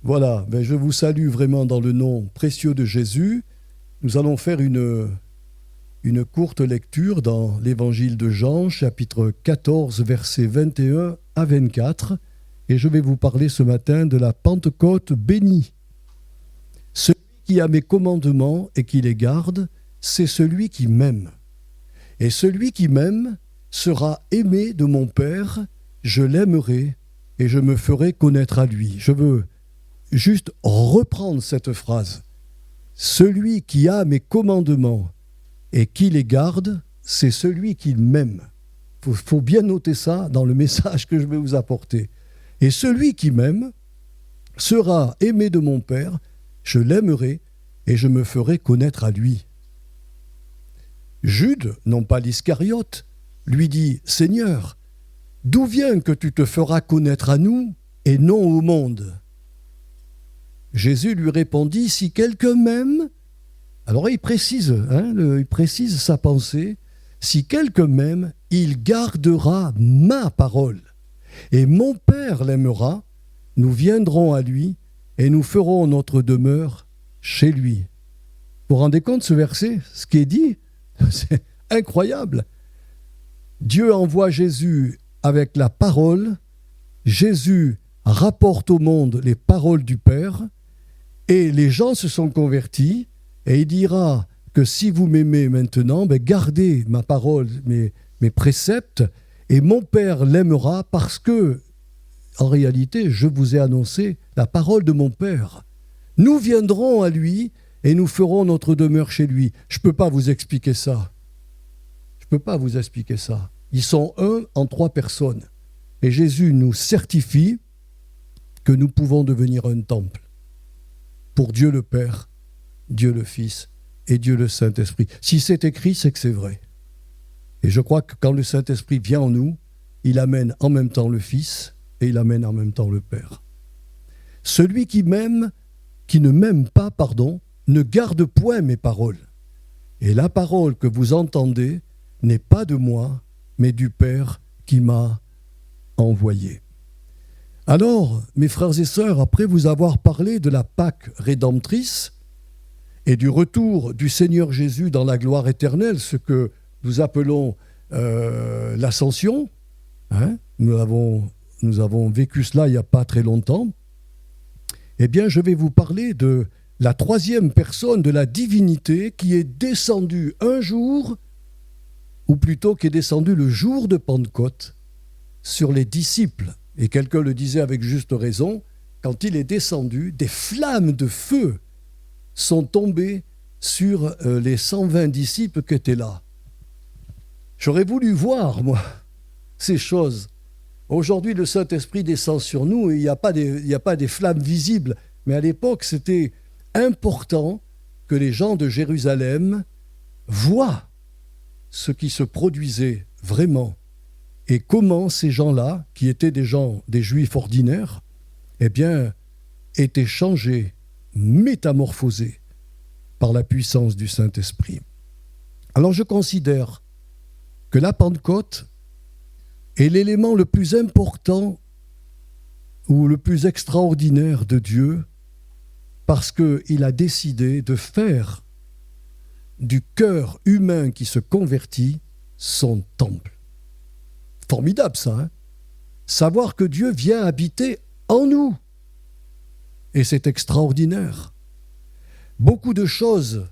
Voilà, je vous salue vraiment dans le nom précieux de Jésus. Nous allons faire une courte lecture dans l'évangile de Jean, chapitre 14, versets 21 à 24. Et je vais vous parler ce matin de la Pentecôte bénie. Celui qui a mes commandements et qui les garde, c'est celui qui m'aime. Et celui qui m'aime sera aimé de mon Père, je l'aimerai et je me ferai connaître à lui. Je veux juste reprendre cette phrase. Celui qui a mes commandements et qui les garde, c'est celui qui m'aime. Il faut bien noter ça dans le message que je vais vous apporter. Et celui qui m'aime sera aimé de mon Père, je l'aimerai et je me ferai connaître à lui. Jude, non pas l'Iscariote, lui dit « Seigneur, d'où vient que tu te feras connaître à nous et non au monde ?» Jésus lui répondit « Si quelqu'un m'aime », alors il précise sa pensée, « Si quelqu'un m'aime, il gardera ma parole. Et mon Père l'aimera, nous viendrons à lui et nous ferons notre demeure chez lui. » Vous vous rendez compte ce verset, ce qui est dit? C'est incroyable. Dieu envoie Jésus avec la parole. Jésus rapporte au monde les paroles du Père. Et les gens se sont convertis. Et il dira que si vous m'aimez maintenant, gardez ma parole, mes préceptes. Et mon Père l'aimera parce que, en réalité, je vous ai annoncé la parole de mon Père. Nous viendrons à lui et nous ferons notre demeure chez lui. Je ne peux pas vous expliquer ça. Ils sont un en trois personnes. Et Jésus nous certifie que nous pouvons devenir un temple pour Dieu le Père, Dieu le Fils et Dieu le Saint-Esprit. Si c'est écrit, c'est que c'est vrai. Et je crois que quand le Saint-Esprit vient en nous, il amène en même temps le Fils et il amène en même temps le Père. Celui qui ne m'aime pas, ne garde point mes paroles. Et la parole que vous entendez n'est pas de moi, mais du Père qui m'a envoyé. Alors, mes frères et sœurs, après vous avoir parlé de la Pâque rédemptrice et du retour du Seigneur Jésus dans la gloire éternelle, ce que nous appelons l'ascension, nous avons vécu cela il n'y a pas très longtemps, eh bien, je vais vous parler de la troisième personne de la divinité qui est descendue un jour, ou plutôt qui est descendue le jour de Pentecôte, sur les disciples. Et quelqu'un le disait avec juste raison, quand il est descendu, des flammes de feu sont tombées sur les 120 disciples qui étaient là. J'aurais voulu voir, moi, ces choses. Aujourd'hui, le Saint-Esprit descend sur nous et il n'y a pas des flammes visibles. Mais à l'époque, c'était important que les gens de Jérusalem voient ce qui se produisait vraiment et comment ces gens-là, qui étaient des Juifs ordinaires, étaient changés, métamorphosés par la puissance du Saint-Esprit. Alors je considère que la Pentecôte est l'élément le plus important ou le plus extraordinaire de Dieu parce qu'il a décidé de faire du cœur humain qui se convertit son temple. Formidable ça, savoir que Dieu vient habiter en nous. Et c'est extraordinaire. Beaucoup de choses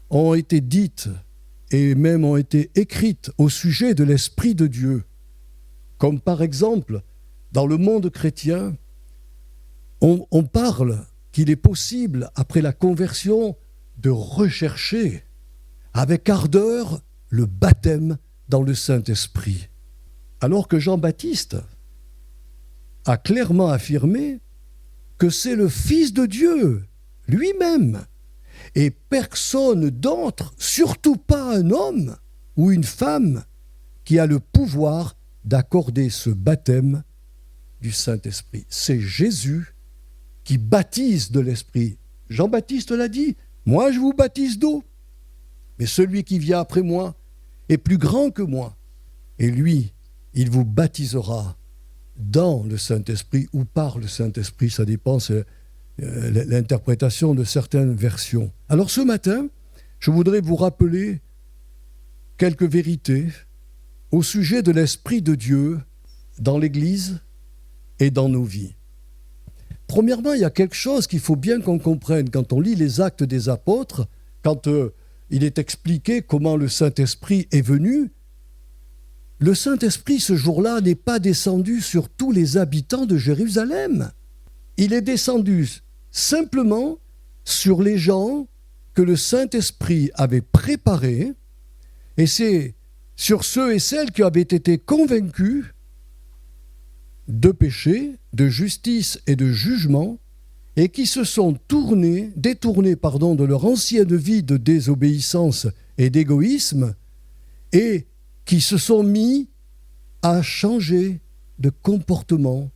ont été dites et même ont été écrites au sujet de l'Esprit de Dieu. Comme par exemple, dans le monde chrétien, on parle qu'il est possible, après la conversion, de rechercher avec ardeur le baptême dans le Saint-Esprit. Alors que Jean-Baptiste a clairement affirmé que c'est le Fils de Dieu lui-même et personne d'autre, surtout pas un homme ou une femme, qui a le pouvoir d'accorder ce baptême du Saint-Esprit. C'est Jésus qui baptise de l'Esprit. Jean-Baptiste l'a dit, « Moi je vous baptise d'eau, mais celui qui vient après moi est plus grand que moi, et lui, il vous baptisera dans le Saint-Esprit ou par le Saint-Esprit, ça dépend, c'est l'interprétation de certaines versions. Alors ce matin, je voudrais vous rappeler quelques vérités au sujet de l'Esprit de Dieu dans l'Église et dans nos vies. Premièrement, il y a quelque chose qu'il faut bien qu'on comprenne quand on lit les Actes des Apôtres, quand il est expliqué comment le Saint-Esprit est venu. Le Saint-Esprit, ce jour-là, n'est pas descendu sur tous les habitants de Jérusalem. Il est descendu simplement sur les gens que le Saint-Esprit avait préparés, et c'est sur ceux et celles qui avaient été convaincus de péché, de justice et de jugement, et qui se sont détournés de leur ancienne vie de désobéissance et d'égoïsme, et qui se sont mis à changer de comportement,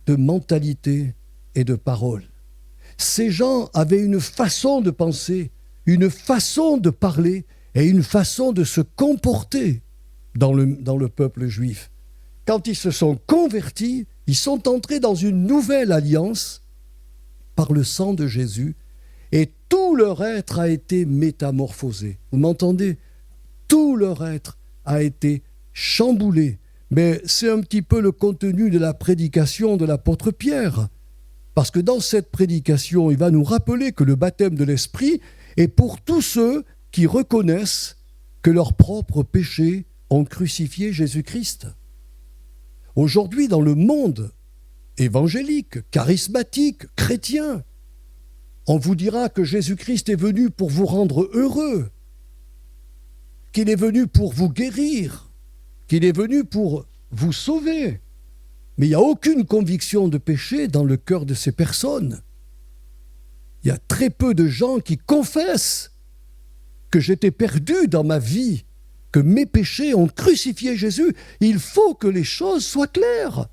de mentalité et de parole. Ces gens avaient une façon de penser, une façon de parler et une façon de se comporter dans le peuple juif. Quand ils se sont convertis, ils sont entrés dans une nouvelle alliance par le sang de Jésus et tout leur être a été métamorphosé. Vous m'entendez? Tout leur être a été chamboulé. Mais c'est un petit peu le contenu de la prédication de l'apôtre Pierre. Parce que dans cette prédication, il va nous rappeler que le baptême de l'Esprit est pour tous ceux qui reconnaissent que leurs propres péchés ont crucifié Jésus-Christ. Aujourd'hui, dans le monde évangélique, charismatique, chrétien, on vous dira que Jésus-Christ est venu pour vous rendre heureux, qu'il est venu pour vous guérir, qu'il est venu pour vous sauver. Mais il n'y a aucune conviction de péché dans le cœur de ces personnes. Il y a très peu de gens qui confessent que j'étais perdu dans ma vie, que mes péchés ont crucifié Jésus. Il faut que les choses soient claires.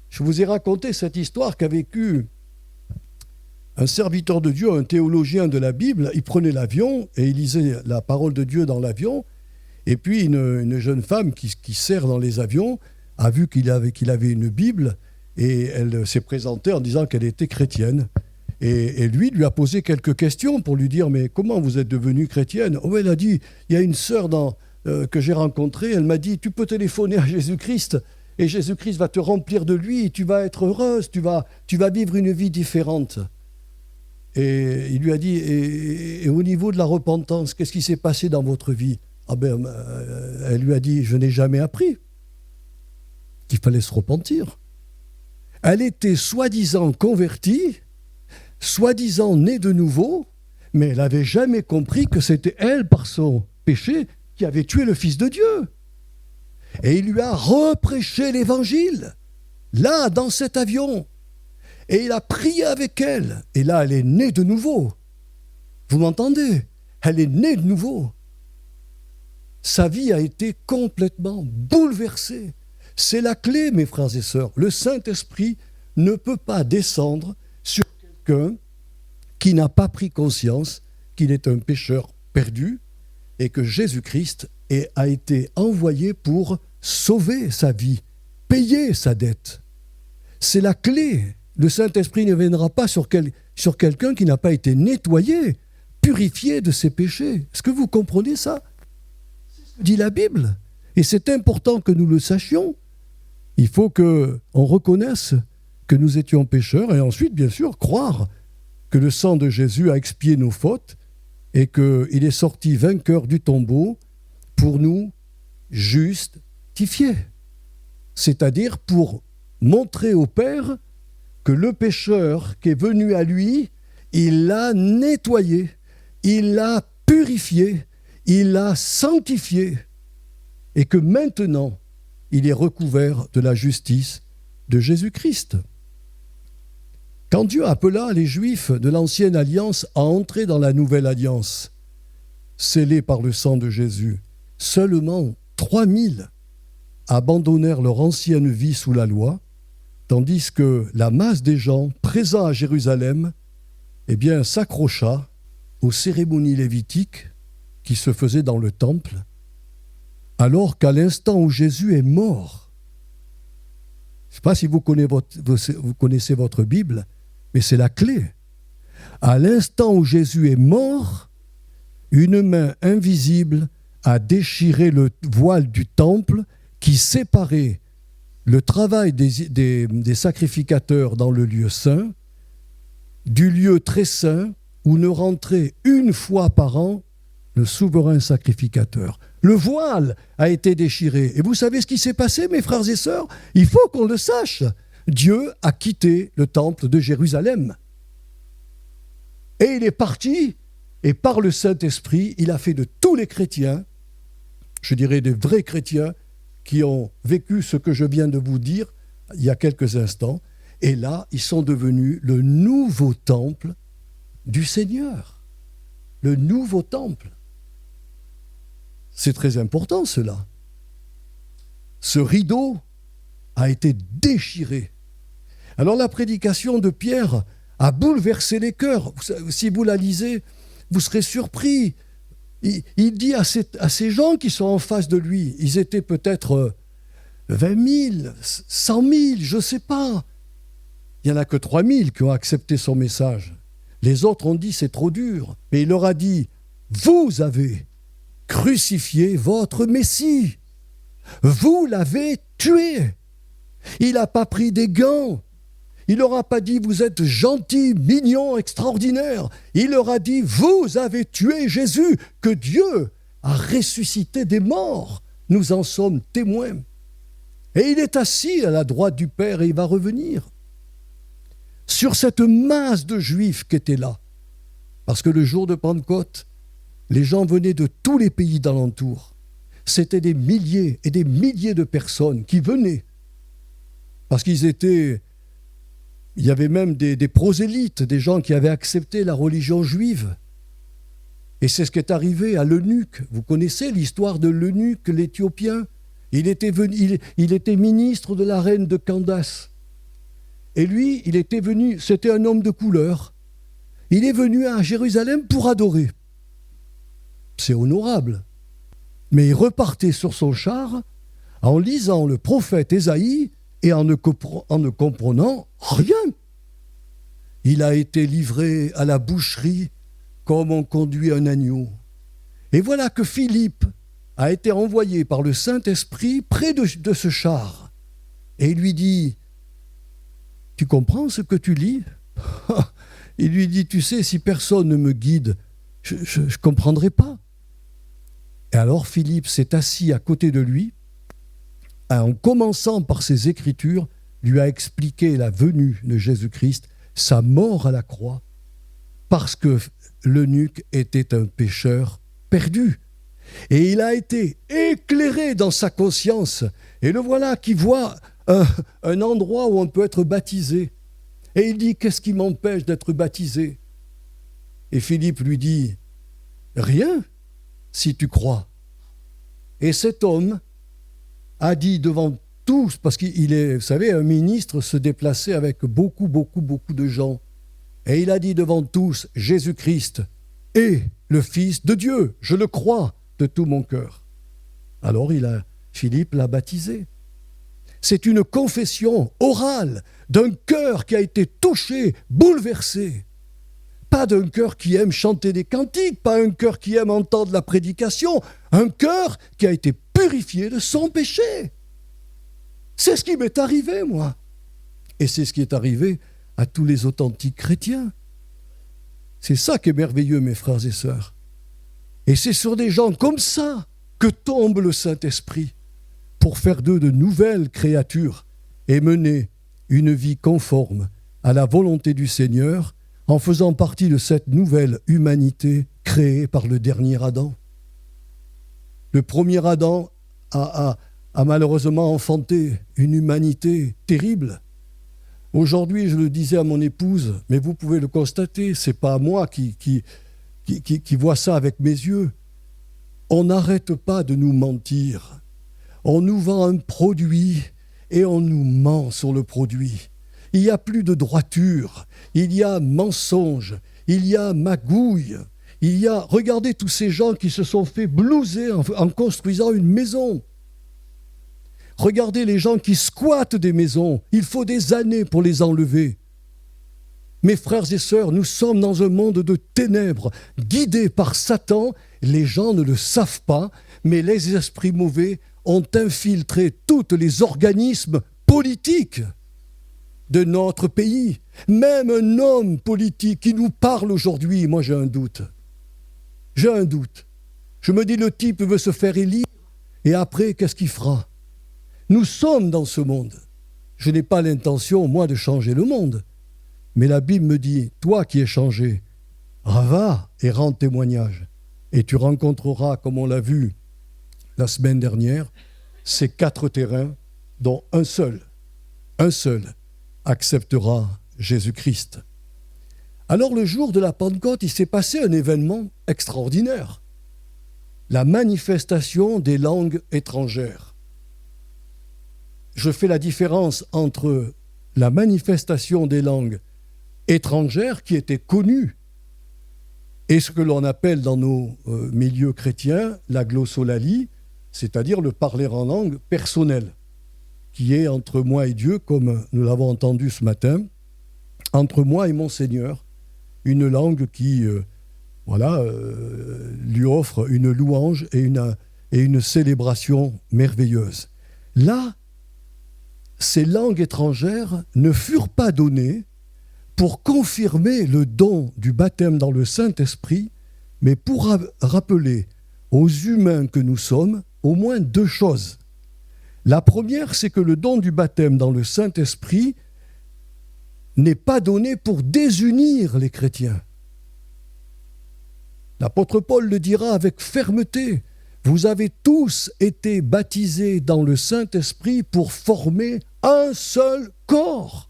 Je vous ai raconté cette histoire qu'a vécue un serviteur de Dieu, un théologien de la Bible. Il prenait l'avion et il lisait la parole de Dieu dans l'avion. Et puis une jeune femme qui sert dans les avions a vu qu'il avait une Bible et elle s'est présentée en disant qu'elle était chrétienne. Et lui a posé quelques questions pour lui dire « Mais comment vous êtes devenue chrétienne ?» Oh, elle a dit « Il y a une sœur que j'ai rencontrée, elle m'a dit « Tu peux téléphoner à Jésus-Christ et Jésus-Christ va te remplir de lui et tu vas être heureuse, tu vas vivre une vie différente. » Et il lui a dit « Et au niveau de la repentance, qu'est-ce qui s'est passé dans votre vie ?» Elle lui a dit « Je n'ai jamais appris qu'il fallait se repentir. » Elle était soi-disant convertie, soi-disant née de nouveau, mais elle n'avait jamais compris que c'était elle, par son péché, qui avait tué le Fils de Dieu. Et il lui a reprêché l'évangile, là, dans cet avion. Et il a prié avec elle. Et là, elle est née de nouveau. Vous m'entendez? Elle est née de nouveau. Sa vie a été complètement bouleversée. C'est la clé, mes frères et sœurs. Le Saint-Esprit ne peut pas descendre sur quelqu'un qui n'a pas pris conscience qu'il est un pécheur perdu et que Jésus-Christ a été envoyé pour sauver sa vie, payer sa dette. C'est la clé. Le Saint-Esprit ne viendra pas sur quelqu'un qui n'a pas été nettoyé, purifié de ses péchés. Est-ce que vous comprenez ça? C'est ce que dit la Bible. Et c'est important que nous le sachions. Il faut qu'on reconnaisse que nous étions pécheurs et ensuite, bien sûr, croire que le sang de Jésus a expié nos fautes et qu'il est sorti vainqueur du tombeau pour nous justifier. C'est-à-dire pour montrer au Père que le pécheur qui est venu à lui, il l'a nettoyé, il l'a purifié, il l'a sanctifié et que maintenant, il est recouvert de la justice de Jésus-Christ. Quand Dieu appela les Juifs de l'ancienne alliance à entrer dans la nouvelle alliance, scellée par le sang de Jésus, seulement 3000 abandonnèrent leur ancienne vie sous la loi, tandis que la masse des gens présents à Jérusalem s'accrocha aux cérémonies lévitiques qui se faisaient dans le temple, alors qu'à l'instant où Jésus est mort, Je ne sais pas si vous connaissez votre Bible, mais c'est la clé. À l'instant où Jésus est mort, une main invisible a déchiré le voile du temple qui séparait le travail des sacrificateurs dans le lieu saint du lieu très saint où ne rentrait une fois par an le souverain sacrificateur. Le voile a été déchiré. Et vous savez ce qui s'est passé, mes frères et sœurs? Il faut qu'on le sache. Dieu a quitté le temple de Jérusalem. Et il est parti, et par le Saint-Esprit, il a fait de tous les chrétiens, je dirais des vrais chrétiens, qui ont vécu ce que je viens de vous dire il y a quelques instants, et là, ils sont devenus le nouveau temple du Seigneur. Le nouveau temple. C'est très important cela. Ce rideau a été déchiré. Alors la prédication de Pierre a bouleversé les cœurs. Si vous la lisez, vous serez surpris. Il dit à ces gens qui sont en face de lui, ils étaient peut-être 20 000, 100 000, je ne sais pas. Il n'y en a que 3 000 qui ont accepté son message. Les autres ont dit c'est trop dur. Mais il leur a dit, vous avez crucifié votre Messie. Vous l'avez tué. Il n'a pas pris des gants. Il leur a pas dit vous êtes gentil, mignon, extraordinaire. Il leur a dit vous avez tué Jésus, que Dieu a ressuscité des morts. Nous en sommes témoins. Et il est assis à la droite du Père et il va revenir sur cette masse de Juifs qui étaient là. Parce que le jour de Pentecôte, les gens venaient de tous les pays d'alentour. C'était des milliers et des milliers de personnes qui venaient. Parce qu'ils étaient... Il y avait même des prosélytes, des gens qui avaient accepté la religion juive. Et c'est ce qui est arrivé à l'eunuque. Vous connaissez l'histoire de l'eunuque, l'Éthiopien. Il était ministre de la reine de Candace. Et lui, il était venu, c'était un homme de couleur. Il est venu à Jérusalem pour adorer. C'est honorable. Mais il repartait sur son char en lisant le prophète Ésaïe et en ne comprenant rien. Il a été livré à la boucherie comme on conduit un agneau. Et voilà que Philippe a été envoyé par le Saint-Esprit près de ce char. Et il lui dit, « Tu comprends ce que tu lis ?» Il lui dit, « Tu sais, si personne ne me guide, je ne comprendrai pas. » Et alors Philippe s'est assis à côté de lui, en commençant par ses Écritures, lui a expliqué la venue de Jésus-Christ, sa mort à la croix, parce que l'eunuque était un pécheur perdu. Et il a été éclairé dans sa conscience. Et le voilà qui voit un endroit où on peut être baptisé. Et il dit, qu'est-ce qui m'empêche d'être baptisé? Et Philippe lui dit, rien, si tu crois. Et cet homme a dit devant tous, parce qu'il est, vous savez, un ministre se déplaçait avec beaucoup de gens. Et il a dit devant tous, Jésus-Christ est le Fils de Dieu, je le crois de tout mon cœur. Alors Philippe l'a baptisé. C'est une confession orale d'un cœur qui a été touché, bouleversé. Pas d'un cœur qui aime chanter des cantiques, pas un cœur qui aime entendre la prédication, un cœur qui a été purifié de son péché. C'est ce qui m'est arrivé, moi. Et c'est ce qui est arrivé à tous les authentiques chrétiens. C'est ça qui est merveilleux, mes frères et sœurs. Et c'est sur des gens comme ça que tombe le Saint-Esprit pour faire d'eux de nouvelles créatures et mener une vie conforme à la volonté du Seigneur en faisant partie de cette nouvelle humanité créée par le dernier Adam. Le premier Adam a malheureusement enfanté une humanité terrible. Aujourd'hui, je le disais à mon épouse, mais vous pouvez le constater, c'est pas moi qui vois ça avec mes yeux. On n'arrête pas de nous mentir. On nous vend un produit et on nous ment sur le produit. Il n'y a plus de droiture, il y a mensonge, il y a magouille, regardez tous ces gens qui se sont fait blouser en construisant une maison. Regardez les gens qui squattent des maisons. Il faut des années pour les enlever. Mes frères et sœurs, nous sommes dans un monde de ténèbres, guidés par Satan. Les gens ne le savent pas, mais les esprits mauvais ont infiltré tous les organismes politiques de notre pays. Même un homme politique qui nous parle aujourd'hui, moi j'ai un doute. J'ai un doute. Je me dis, le type veut se faire élire, et après, qu'est-ce qu'il fera? Nous sommes dans ce monde. Je n'ai pas l'intention, moi, de changer le monde. Mais la Bible me dit, toi qui es changé, va et rends témoignage. Et tu rencontreras, comme on l'a vu la semaine dernière, ces 4 terrains dont un seul acceptera Jésus-Christ. Alors le jour de la Pentecôte, il s'est passé un événement extraordinaire. La manifestation des langues étrangères. Je fais la différence entre la manifestation des langues étrangères qui étaient connues et ce que l'on appelle dans nos milieux chrétiens la glossolalie, c'est-à-dire le parler en langue personnelle, qui est entre moi et Dieu, comme nous l'avons entendu ce matin, entre moi et mon Seigneur, une langue qui lui offre une louange et une célébration merveilleuse. Là, ces langues étrangères ne furent pas données pour confirmer le don du baptême dans le Saint-Esprit, mais pour rappeler aux humains que nous sommes au moins 2 choses. La première, c'est que le don du baptême dans le Saint-Esprit n'est pas donné pour désunir les chrétiens. L'apôtre Paul le dira avec fermeté. Vous avez tous été baptisés dans le Saint-Esprit pour former un seul corps.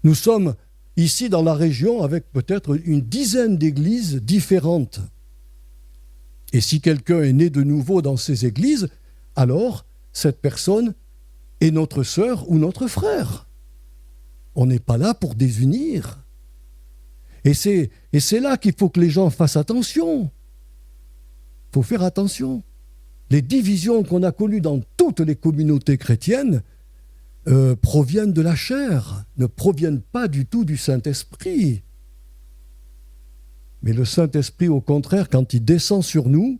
Nous sommes ici dans la région avec peut-être une dizaine d'églises différentes. Et si quelqu'un est né de nouveau dans ces églises, alors cette personne est notre sœur ou notre frère. On n'est pas là pour désunir. Et c'est là qu'il faut que les gens fassent attention. Il faut faire attention. Les divisions qu'on a connues dans toutes les communautés chrétiennes proviennent de la chair, ne proviennent pas du tout du Saint-Esprit. Mais le Saint-Esprit, au contraire, quand il descend sur nous,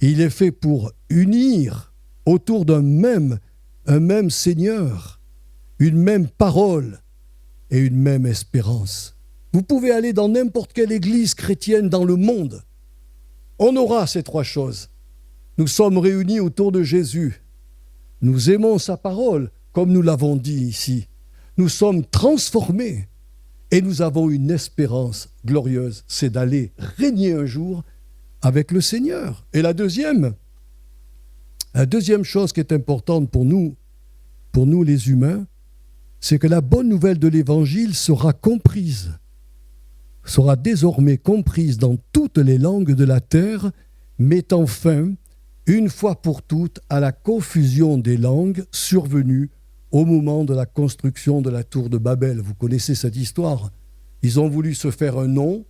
il est fait pour unir autour un même Seigneur, une même parole et une même espérance. Vous pouvez aller dans n'importe quelle église chrétienne dans le monde. On aura ces 3 choses. Nous sommes réunis autour de Jésus. Nous aimons sa parole, comme nous l'avons dit ici. Nous sommes transformés et nous avons une espérance glorieuse, c'est d'aller régner un jour avec le Seigneur. Et la deuxième chose qui est importante pour nous les humains, c'est que la bonne nouvelle de l'Évangile sera désormais comprise dans toutes les langues de la terre, mettant fin, une fois pour toutes, à la confusion des langues survenue au moment de la construction de la tour de Babel. Vous connaissez cette histoire. Ils ont voulu se faire un nom,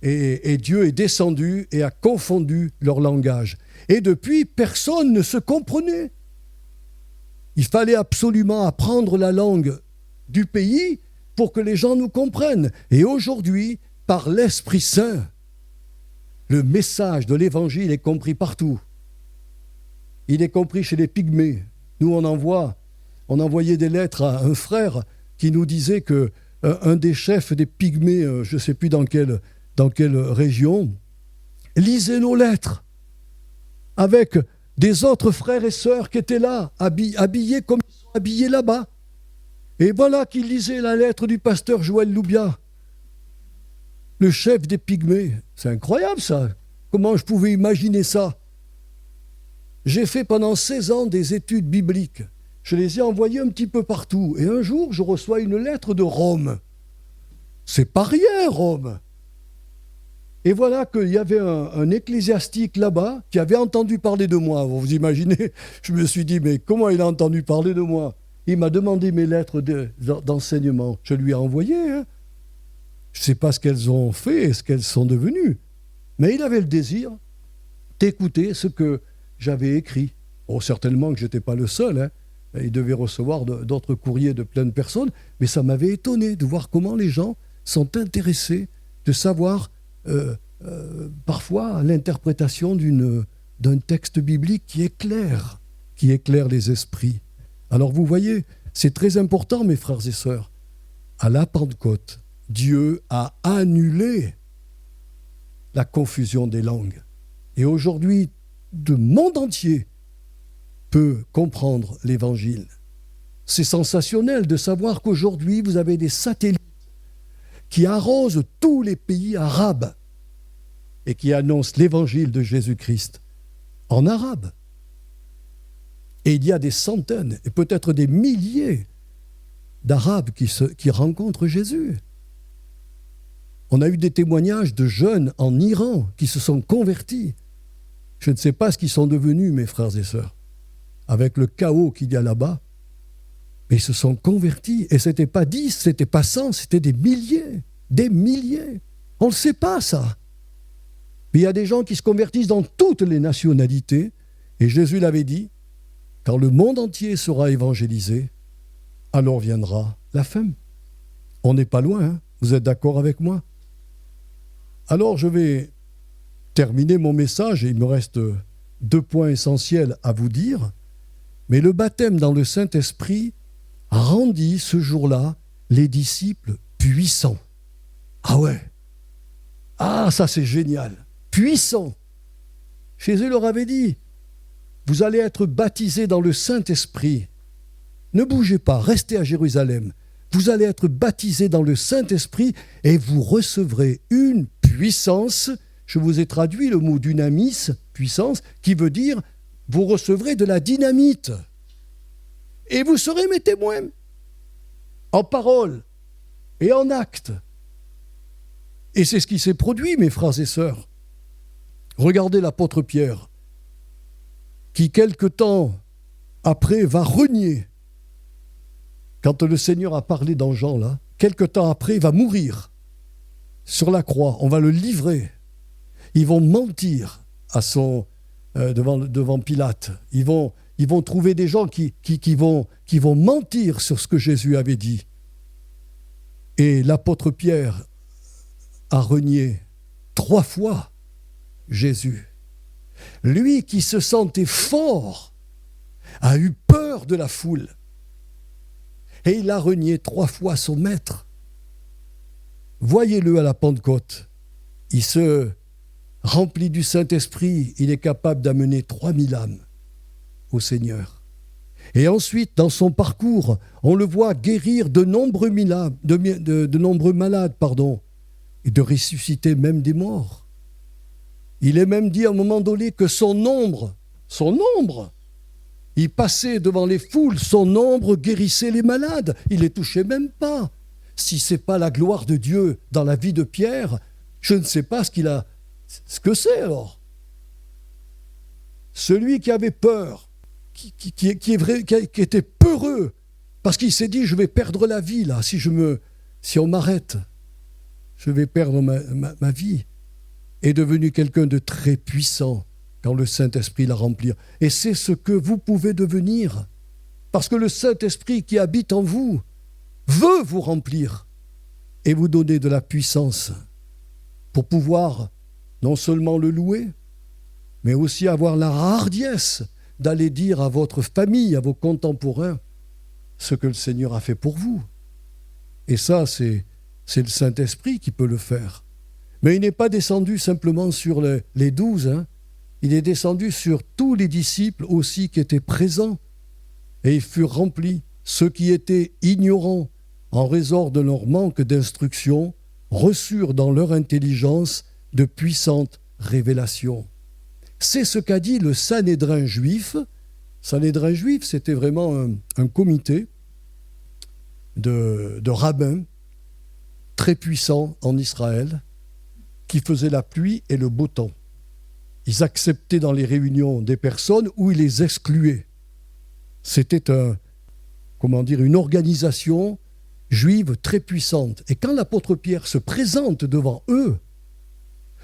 et Dieu est descendu et a confondu leur langage. Et depuis, personne ne se comprenait. Il fallait absolument apprendre la langue du pays pour que les gens nous comprennent. Et aujourd'hui, par l'Esprit Saint, le message de l'Évangile est compris partout. Il est compris chez les Pygmées. Nous, on envoyait des lettres à un frère qui nous disait que un des chefs des Pygmées, je ne sais plus dans quelle région, lisait nos lettres avec des autres frères et sœurs qui étaient là, habillés comme ils sont habillés là-bas. Et voilà qu'il lisait la lettre du pasteur Joël Loubia, le chef des Pygmées. C'est incroyable ça. Comment je pouvais imaginer ça? J'ai fait pendant 16 ans des études bibliques. Je les ai envoyées un petit peu partout. Et un jour, je reçois une lettre de Rome. C'est pas rien, Rome. Et voilà qu'il y avait un ecclésiastique là-bas qui avait entendu parler de moi. Vous imaginez? Je me suis dit, mais comment il a entendu parler de moi? Il m'a demandé mes lettres d'enseignement. Je lui ai envoyé. Je ne sais pas ce qu'elles ont fait, ce qu'elles sont devenues. Mais il avait le désir d'écouter ce que j'avais écrit. Oh, certainement que je n'étais pas le seul, hein. Il devait recevoir d'autres courriers de plein de personnes, mais ça m'avait étonné de voir comment les gens sont intéressés, de savoir parfois l'interprétation d'un texte biblique qui éclaire les esprits. Alors vous voyez, c'est très important, mes frères et sœurs. À la Pentecôte, Dieu a annulé la confusion des langues. Et aujourd'hui, le monde entier peut comprendre l'Évangile. C'est sensationnel de savoir qu'aujourd'hui, vous avez des satellites qui arrosent tous les pays arabes et qui annoncent l'Évangile de Jésus-Christ en arabe. Et il y a des centaines et peut-être des milliers d'Arabes qui rencontrent Jésus. On a eu des témoignages de jeunes en Iran qui se sont convertis. Je ne sais pas ce qu'ils sont devenus, mes frères et sœurs, avec le chaos qu'il y a là-bas. Mais ils se sont convertis. Et ce n'était pas 10, ce n'était pas 100, c'était des milliers. Des milliers. On ne le sait pas, ça. Mais il y a des gens qui se convertissent dans toutes les nationalités. Et Jésus l'avait dit, quand le monde entier sera évangélisé, alors viendra la fin. On n'est pas loin, hein. Vous êtes d'accord avec moi? Alors je vais terminer mon message et il me reste 2 points essentiels à vous dire. Mais le baptême dans le Saint-Esprit rendit ce jour-là les disciples puissants. Ah ouais. Ah, ça c'est génial. Puissants. Jésus leur avait dit, vous allez être baptisés dans le Saint-Esprit. Ne bougez pas, restez à Jérusalem. Vous allez être baptisés dans le Saint-Esprit et vous recevrez une puissance. Je vous ai traduit le mot dynamis, puissance, qui veut dire vous recevrez de la dynamite. Et vous serez mes témoins, en parole et en acte. Et c'est ce qui s'est produit, mes frères et sœurs. Regardez l'apôtre Pierre, qui quelque temps après va renier. Quand le Seigneur a parlé dans Jean, là, quelque temps après, il va mourir sur la croix. On va le livrer. Ils vont mentir devant Pilate. Ils vont trouver des gens qui vont mentir sur ce que Jésus avait dit. Et l'apôtre Pierre a renié 3 fois Jésus. Lui qui se sentait fort a eu peur de la foule. Et il a renié 3 fois son maître. Voyez-le à la Pentecôte. Il se remplit du Saint-Esprit. Il est capable d'amener 3000 âmes au Seigneur. Et ensuite, dans son parcours, on le voit guérir de nombreux malades, et de ressusciter même des morts. Il est même dit à un moment donné que son ombre, il passait devant les foules, son ombre guérissait les malades. Il les touchait même pas. Si ce n'est pas la gloire de Dieu dans la vie de Pierre, je ne sais pas ce que c'est alors. Celui qui avait peur, qui était peureux, parce qu'il s'est dit, je vais perdre la vie là, si on m'arrête, je vais perdre ma vie, est devenu quelqu'un de très puissant quand le Saint-Esprit l'a rempli. Et c'est ce que vous pouvez devenir, parce que le Saint-Esprit qui habite en vous veut vous remplir et vous donner de la puissance pour pouvoir non seulement le louer, mais aussi avoir la hardiesse d'aller dire à votre famille, à vos contemporains, ce que le Seigneur a fait pour vous. Et ça, c'est le Saint-Esprit qui peut le faire. Mais il n'est pas descendu simplement sur les 12, hein. Il est descendu sur tous les disciples aussi qui étaient présents. Et ils furent remplis. Ceux qui étaient ignorants, en raison de leur manque d'instruction, reçurent dans leur intelligence de puissantes révélations. C'est ce qu'a dit le Sanhédrin juif. Sanhédrin juif, c'était vraiment un comité de rabbins très puissants en Israël qui faisaient la pluie et le beau temps. Ils acceptaient dans les réunions des personnes ou ils les excluaient. C'était une organisation juive très puissante. Et quand l'apôtre Pierre se présente devant eux,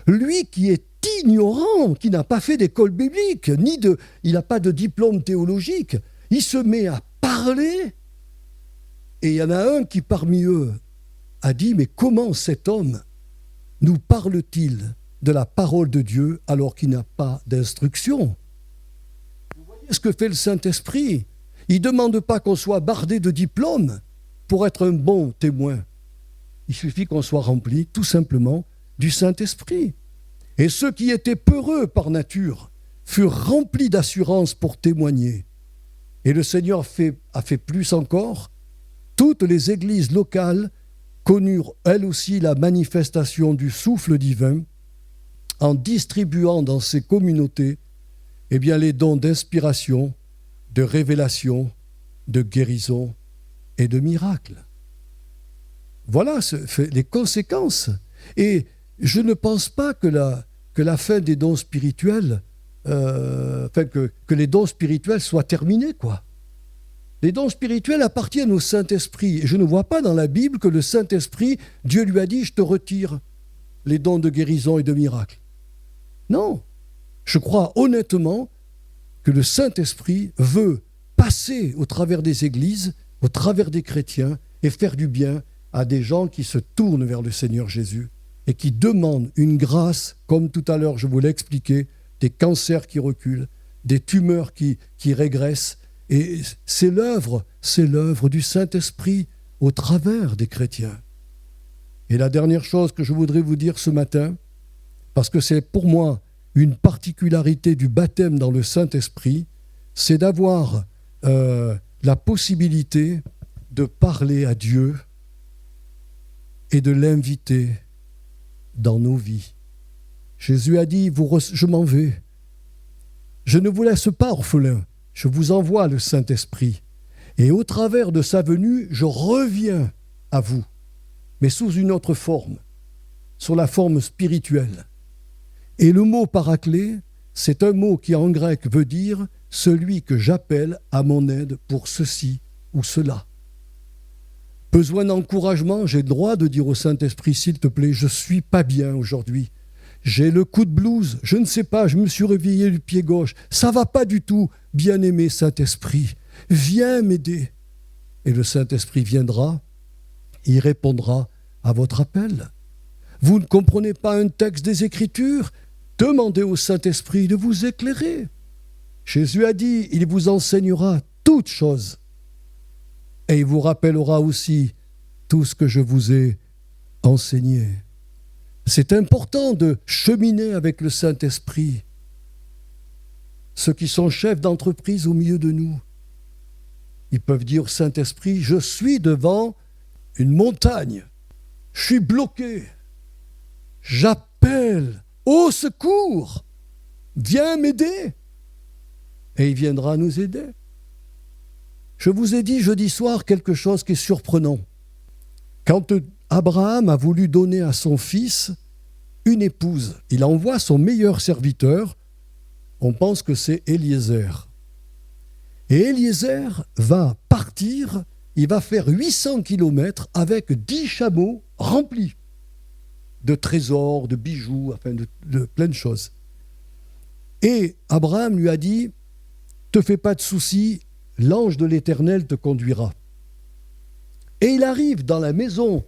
lui qui est ignorant, qui n'a pas fait d'école biblique, il n'a pas de diplôme théologique. Il se met à parler, et il y en a un qui parmi eux a dit, mais comment cet homme nous parle-t-il de la parole de Dieu alors qu'il n'a pas d'instruction? Vous voyez ce que fait le Saint-Esprit? Il ne demande pas qu'on soit bardé de diplômes pour être un bon témoin. Il suffit qu'on soit rempli tout simplement du Saint-Esprit. Et ceux qui étaient peureux par nature furent remplis d'assurance pour témoigner. Et le Seigneur a fait plus encore. Toutes les églises locales connurent elles aussi la manifestation du souffle divin en distribuant dans ces communautés les dons d'inspiration, de révélation, de guérison et de miracles. Voilà les conséquences. Et je ne pense pas que la fin des dons spirituels, que les dons spirituels soient terminés, quoi. Les dons spirituels appartiennent au Saint-Esprit. Et je ne vois pas dans la Bible que le Saint-Esprit, Dieu lui a dit, je te retire les dons de guérison et de miracles. Non, je crois honnêtement que le Saint-Esprit veut passer au travers des églises, au travers des chrétiens, et faire du bien à des gens qui se tournent vers le Seigneur Jésus et qui demandent une grâce, comme tout à l'heure je vous l'ai expliqué, des cancers qui reculent, des tumeurs qui régressent. Et c'est l'œuvre du Saint-Esprit au travers des chrétiens. Et la dernière chose que je voudrais vous dire ce matin, parce que c'est pour moi une particularité du baptême dans le Saint-Esprit, c'est d'avoir la possibilité de parler à Dieu et de l'inviter dans nos vies. Jésus a dit, je m'en vais. Je ne vous laisse pas orphelins, je vous envoie le Saint-Esprit. Et au travers de sa venue, je reviens à vous, mais sous une autre forme, sous la forme spirituelle. Et le mot paraclet, c'est un mot qui en grec veut dire « celui que j'appelle à mon aide pour ceci ou cela ». Besoin d'encouragement, j'ai le droit de dire au Saint-Esprit, s'il te plaît, je ne suis pas bien aujourd'hui. J'ai le coup de blues, je ne sais pas, je me suis réveillé du pied gauche. Ça ne va pas du tout, bien-aimé Saint-Esprit. Viens m'aider. Et le Saint-Esprit viendra, il répondra à votre appel. Vous ne comprenez pas un texte des Écritures? Demandez au Saint-Esprit de vous éclairer. Jésus a dit, il vous enseignera toutes choses. Et il vous rappellera aussi tout ce que je vous ai enseigné. C'est important de cheminer avec le Saint-Esprit. Ceux qui sont chefs d'entreprise au milieu de nous, ils peuvent dire au Saint-Esprit, je suis devant une montagne, je suis bloqué, j'appelle au secours, viens m'aider. Et il viendra nous aider. Je vous ai dit jeudi soir quelque chose qui est surprenant. Quand Abraham a voulu donner à son fils une épouse, il envoie son meilleur serviteur, on pense que c'est Eliezer. Et Eliezer va partir, il va faire 800 kilomètres avec 10 chameaux remplis de trésors, de bijoux, enfin de plein de choses. Et Abraham lui a dit, te fais pas de soucis, l'ange de l'Éternel te conduira. Et il arrive dans la maison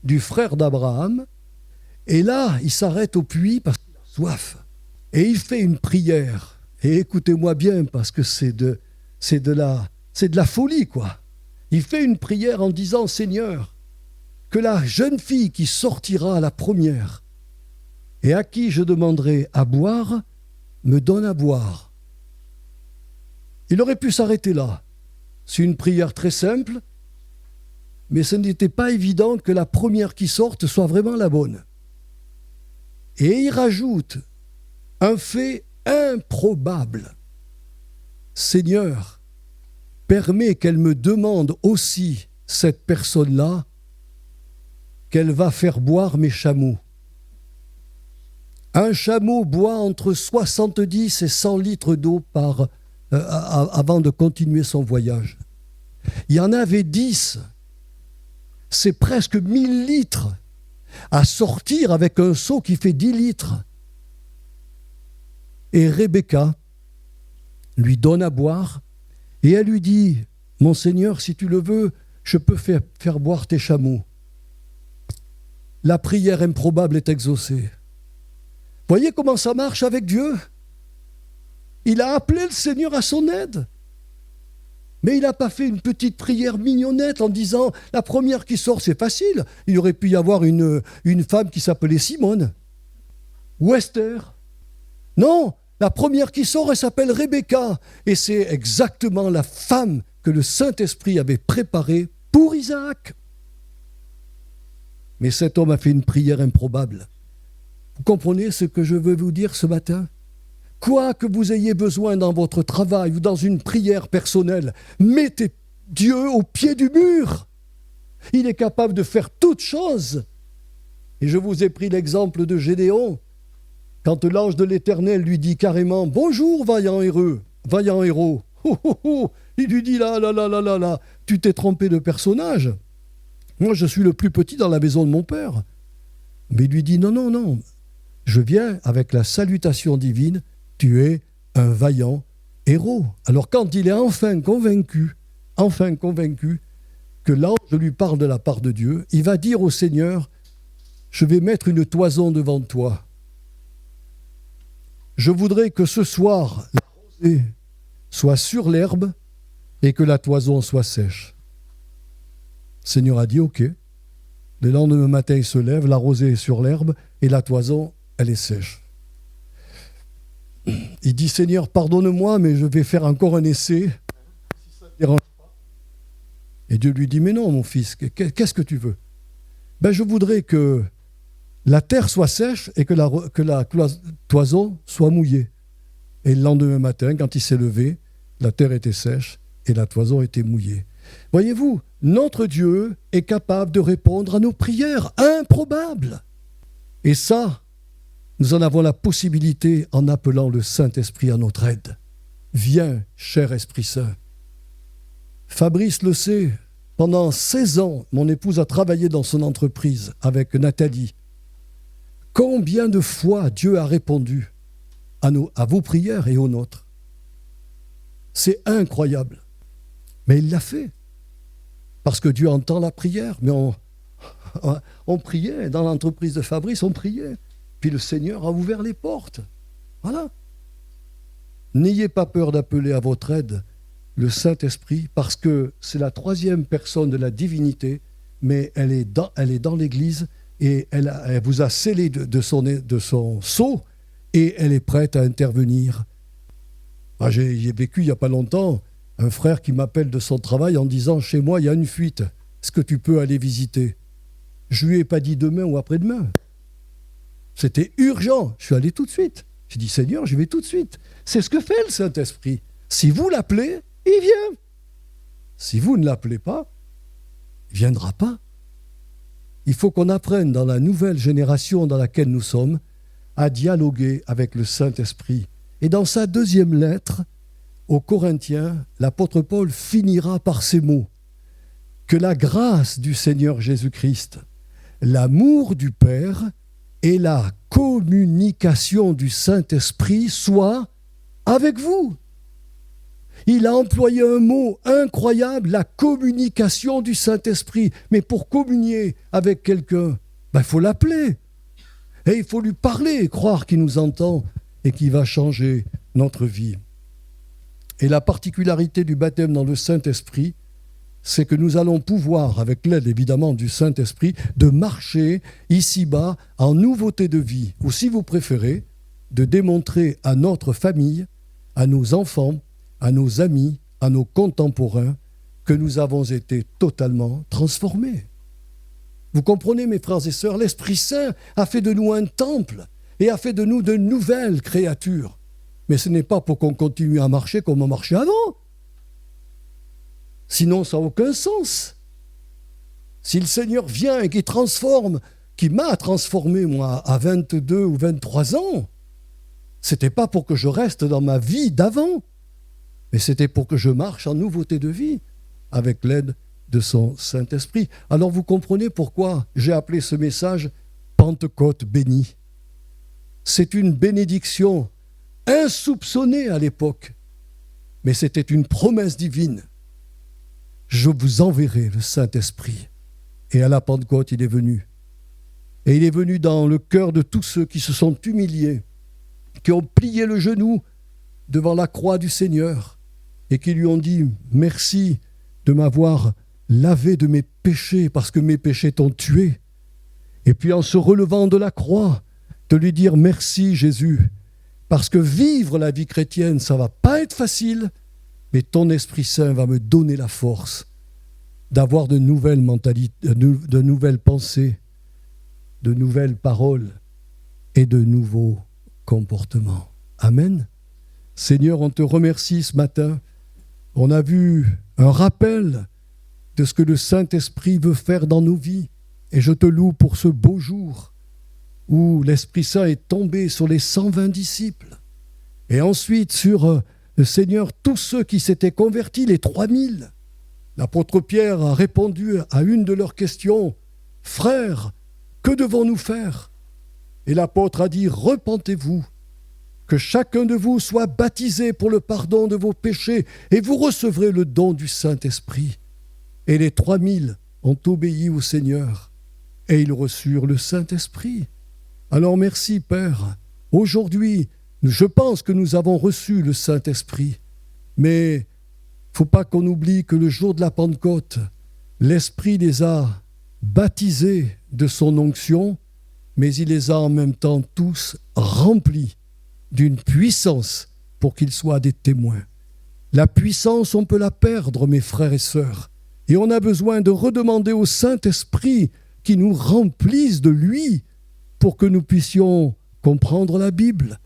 du frère d'Abraham, et là, il s'arrête au puits parce qu'il a soif. Et il fait une prière. Et écoutez-moi bien, parce que c'est de la folie, quoi. Il fait une prière en disant, Seigneur, que la jeune fille qui sortira à la première, et à qui je demanderai à boire, me donne à boire. Il aurait pu s'arrêter là. C'est une prière très simple, mais ce n'était pas évident que la première qui sorte soit vraiment la bonne. Et il rajoute un fait improbable. Seigneur, permets qu'elle me demande aussi, cette personne-là, qu'elle va faire boire mes chameaux. Un chameau boit entre 70 et 100 litres d'eau avant de continuer son voyage. Il y en avait 10. C'est presque 1000 litres à sortir avec un seau qui fait 10 litres. Et Rebecca lui donne à boire et elle lui dit « Mon Seigneur, si tu le veux, je peux faire boire tes chameaux. » La prière improbable est exaucée. Voyez comment ça marche avec Dieu? Il a appelé le Seigneur à son aide. Mais il n'a pas fait une petite prière mignonnette en disant « La première qui sort, c'est facile. » Il aurait pu y avoir une femme qui s'appelait Simone ou Esther. Non, la première qui sort, elle s'appelle Rebecca. Et c'est exactement la femme que le Saint-Esprit avait préparée pour Isaac. Mais cet homme a fait une prière improbable. Vous comprenez ce que je veux vous dire ce matin? Quoi que vous ayez besoin dans votre travail ou dans une prière personnelle, mettez Dieu au pied du mur. Il est capable de faire toutes choses. Et je vous ai pris l'exemple de Gédéon. Quand l'ange de l'Éternel lui dit carrément « Bonjour, vaillant héros !» Il lui dit « Là, tu t'es trompé de personnage. Moi, je suis le plus petit dans la maison de mon père. » Mais il lui dit « Non, je viens avec la salutation divine. Tu es un vaillant héros. » Alors quand il est enfin convaincu que l'ange lui parle de la part de Dieu, il va dire au Seigneur, je vais mettre une toison devant toi. Je voudrais que ce soir, la rosée soit sur l'herbe et que la toison soit sèche. Le Seigneur a dit, ok. Le lendemain matin, il se lève, la rosée est sur l'herbe et la toison, elle est sèche. Il dit, Seigneur, pardonne-moi, mais je vais faire encore un essai. Si ça ne te dérange pas. Et Dieu lui dit, mais non, mon fils, qu'est-ce que tu veux? Je voudrais que la terre soit sèche et que la toison soit mouillée. Et le lendemain matin, quand il s'est levé, la terre était sèche et la toison était mouillée. Voyez-vous, notre Dieu est capable de répondre à nos prières improbables. Et ça, nous en avons la possibilité en appelant le Saint-Esprit à notre aide. Viens, cher Esprit Saint. Fabrice le sait, pendant 16 ans, mon épouse a travaillé dans son entreprise avec Nathalie. Combien de fois Dieu a répondu à vos prières et aux nôtres? C'est incroyable. Mais il l'a fait. Parce que Dieu entend la prière. Mais on priait, dans l'entreprise de Fabrice, on priait. Puis le Seigneur a ouvert les portes. Voilà. N'ayez pas peur d'appeler à votre aide le Saint-Esprit, parce que c'est la troisième personne de la divinité, mais elle est dans l'Église, et elle vous a scellé de son sceau, et elle est prête à intervenir. J'ai vécu il n'y a pas longtemps un frère qui m'appelle de son travail en disant « Chez moi, il y a une fuite. Est-ce que tu peux aller visiter ?» Je ne lui ai pas dit demain ou après-demain. C'était urgent. Je suis allé tout de suite. J'ai dit « Seigneur, je vais tout de suite. » C'est ce que fait le Saint-Esprit. Si vous l'appelez, il vient. Si vous ne l'appelez pas, il ne viendra pas. Il faut qu'on apprenne dans la nouvelle génération dans laquelle nous sommes à dialoguer avec le Saint-Esprit. Et dans sa deuxième lettre aux Corinthiens, l'apôtre Paul finira par ces mots. Que la grâce du Seigneur Jésus-Christ, l'amour du Père et la communication du Saint-Esprit soient avec vous. Il a employé un mot incroyable, la communication du Saint-Esprit. Mais pour communier avec quelqu'un, il faut l'appeler. Et il faut lui parler et croire qu'il nous entend et qu'il va changer notre vie. Et la particularité du baptême dans le Saint-Esprit, c'est que nous allons pouvoir, avec l'aide évidemment du Saint-Esprit, de marcher ici-bas en nouveauté de vie, ou si vous préférez, de démontrer à notre famille, à nos enfants, à nos amis, à nos contemporains, que nous avons été totalement transformés. Vous comprenez, mes frères et sœurs, l'Esprit Saint a fait de nous un temple et a fait de nous de nouvelles créatures. Mais ce n'est pas pour qu'on continue à marcher comme on marchait avant. Sinon, ça n'a aucun sens. Si le Seigneur vient et qu'il transforme, qui m'a transformé, moi, à 22 ou 23 ans, c'était pas pour que je reste dans ma vie d'avant, mais c'était pour que je marche en nouveauté de vie, avec l'aide de son Saint-Esprit. Alors vous comprenez pourquoi j'ai appelé ce message « Pentecôte béni ». C'est une bénédiction insoupçonnée à l'époque. Mais c'était une promesse divine. Je vous enverrai le Saint-Esprit. Et à la Pentecôte, il est venu. Et il est venu dans le cœur de tous ceux qui se sont humiliés, qui ont plié le genou devant la croix du Seigneur et qui lui ont dit « Merci de m'avoir lavé de mes péchés parce que mes péchés t'ont tué. » Et puis en se relevant de la croix, de lui dire « Merci Jésus, parce que vivre la vie chrétienne, ça ne va pas être facile, mais ton Esprit Saint va me donner la force d'avoir de nouvelles mentalités, de nouvelles pensées, de nouvelles paroles et de nouveaux comportements. » Amen. Seigneur, on te remercie ce matin. On a vu un rappel de ce que le Saint-Esprit veut faire dans nos vies. Et je te loue pour ce beau jour où l'Esprit Saint est tombé sur les 120 disciples. Et ensuite sur le Seigneur, tous ceux qui s'étaient convertis, les 3000. L'apôtre Pierre a répondu à une de leurs questions. « Frères, que devons-nous faire ?» Et l'apôtre a dit « Repentez-vous, que chacun de vous soit baptisé pour le pardon de vos péchés, et vous recevrez le don du Saint-Esprit. » Et les 3000 ont obéi au Seigneur, et ils reçurent le Saint-Esprit. Alors merci Père. Aujourd'hui, je pense que nous avons reçu le Saint-Esprit, mais il ne faut pas qu'on oublie que le jour de la Pentecôte, l'Esprit les a baptisés de son onction, mais il les a en même temps tous remplis d'une puissance pour qu'ils soient des témoins. La puissance, on peut la perdre, mes frères et sœurs, et on a besoin de redemander au Saint-Esprit qui nous remplisse de lui pour que nous puissions comprendre la Bible,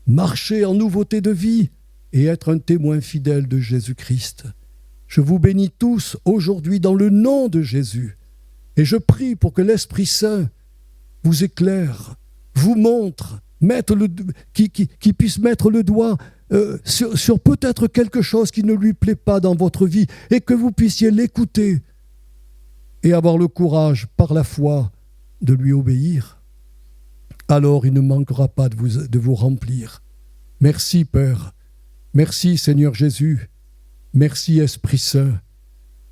marcher en nouveauté de vie et être un témoin fidèle de Jésus-Christ. Je vous bénis tous aujourd'hui dans le nom de Jésus et je prie pour que l'Esprit Saint vous éclaire, vous montre, qui puisse mettre le doigt sur peut-être quelque chose qui ne lui plaît pas dans votre vie et que vous puissiez l'écouter et avoir le courage par la foi de lui obéir. Alors il ne manquera pas de vous remplir. Merci Père, merci Seigneur Jésus, merci Esprit Saint.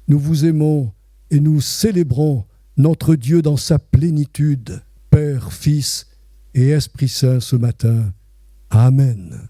Nous vous aimons et nous célébrons notre Dieu dans sa plénitude, Père, Fils et Esprit Saint ce matin. Amen.